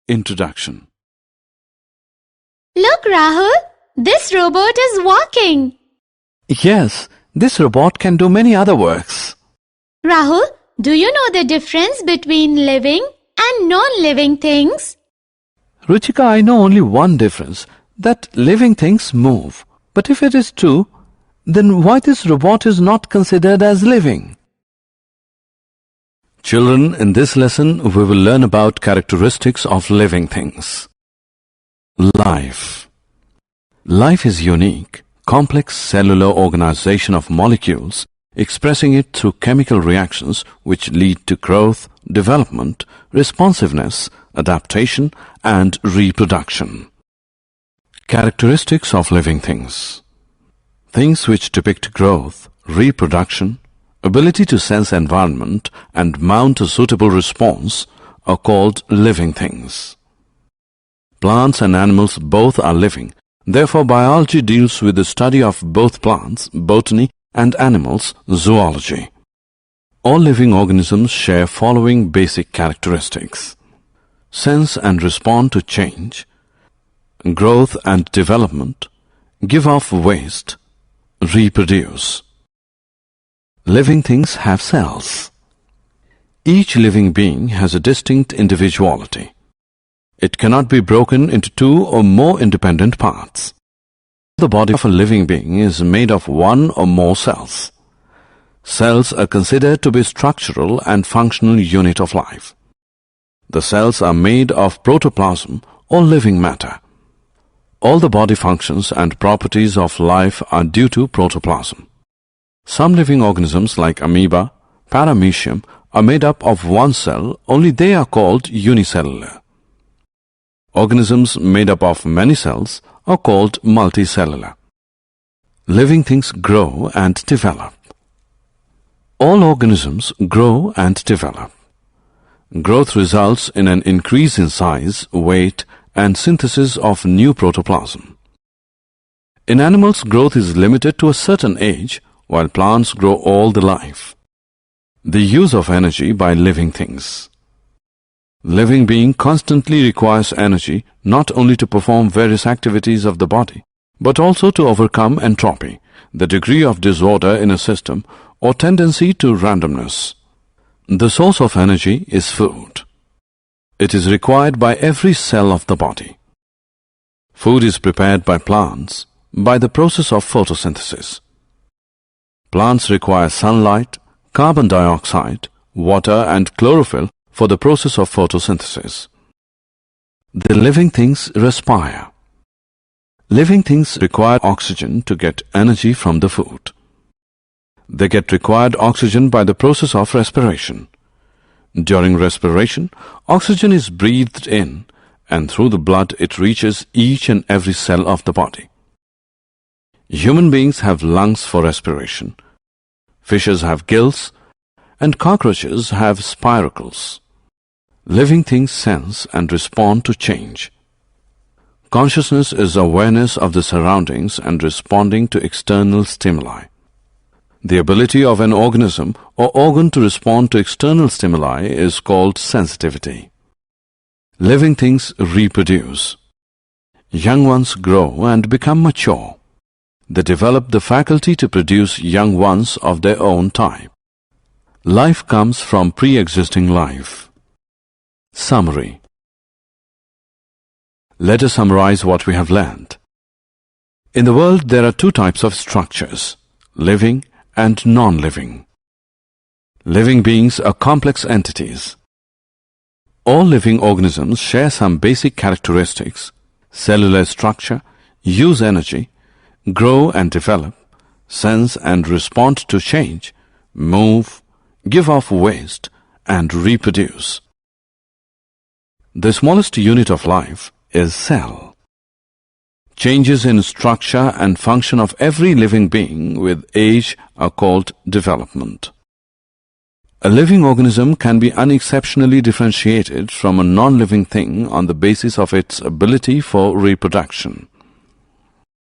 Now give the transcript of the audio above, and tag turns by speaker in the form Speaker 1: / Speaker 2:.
Speaker 1: Introduction.
Speaker 2: Look, Rahul, this robot is walking.
Speaker 1: Yes, this robot can do many other works.
Speaker 2: Rahul, do you know the difference between living and non-living things?
Speaker 1: Ruchika, I know only one difference, that living things move. But if it is true, then why this robot is not considered as living? Children, in this lesson, we will learn about characteristics of living things. Life. Life is unique, complex cellular organization of molecules, expressing it through chemical reactions which lead to growth, development, responsiveness, adaptation, and reproduction. Characteristics of living things. Things which depict growth, reproduction, ability to sense environment and mount a suitable response are called living things. Plants and animals both are living. Therefore, biology deals with the study of both plants, botany, and animals, zoology. All living organisms share following basic characteristics: sense and respond to change, growth and development, give off waste, reproduce. Living things have cells. Each living being has a distinct individuality. It cannot be broken into two or more independent parts. The body of a living being is made of one or more cells. Cells are considered to be structural and functional unit of life. The cells are made of protoplasm or living matter. All the body functions and properties of life are due to protoplasm. Some living organisms like amoeba, paramecium are made up of one cell, only they are called unicellular. Organisms made up of many cells are called multicellular. Living things grow and develop. All organisms grow and develop. Growth results in an increase in size, weight, and synthesis of new protoplasm. In animals, growth is limited to a certain age, while plants grow all the life. The use of energy by living things. Living being constantly requires energy not only to perform various activities of the body, but also to overcome entropy, the degree of disorder in a system or tendency to randomness. The source of energy is food. It is required by every cell of the body. Food is prepared by plants by the process of photosynthesis. Plants require sunlight, carbon dioxide, water, and chlorophyll for the process of photosynthesis. The living things respire. Living things require oxygen to get energy from the food. They get required oxygen by the process of respiration. During respiration, oxygen is breathed in, and through the blood it reaches each and every cell of the body. Human beings have lungs for respiration. Fishes have gills, and cockroaches have spiracles. Living things sense and respond to change. Consciousness is awareness of the surroundings and responding to external stimuli. The ability of an organism or organ to respond to external stimuli is called sensitivity. Living things reproduce. Young ones grow and become mature. They develop the faculty to produce young ones of their own type. Life comes from pre-existing life. Summary. Let us summarize what we have learned. In the world, there are two types of structures: living and non-living. Living beings are complex entities. All living organisms share some basic characteristics: cellular structure, use energy, grow and develop, sense and respond to change, move, give off waste, and reproduce. The smallest unit of life is cell. Changes in structure and function of every living being with age are called development. A living organism can be unexceptionally differentiated from a non-living thing on the basis of its ability for reproduction.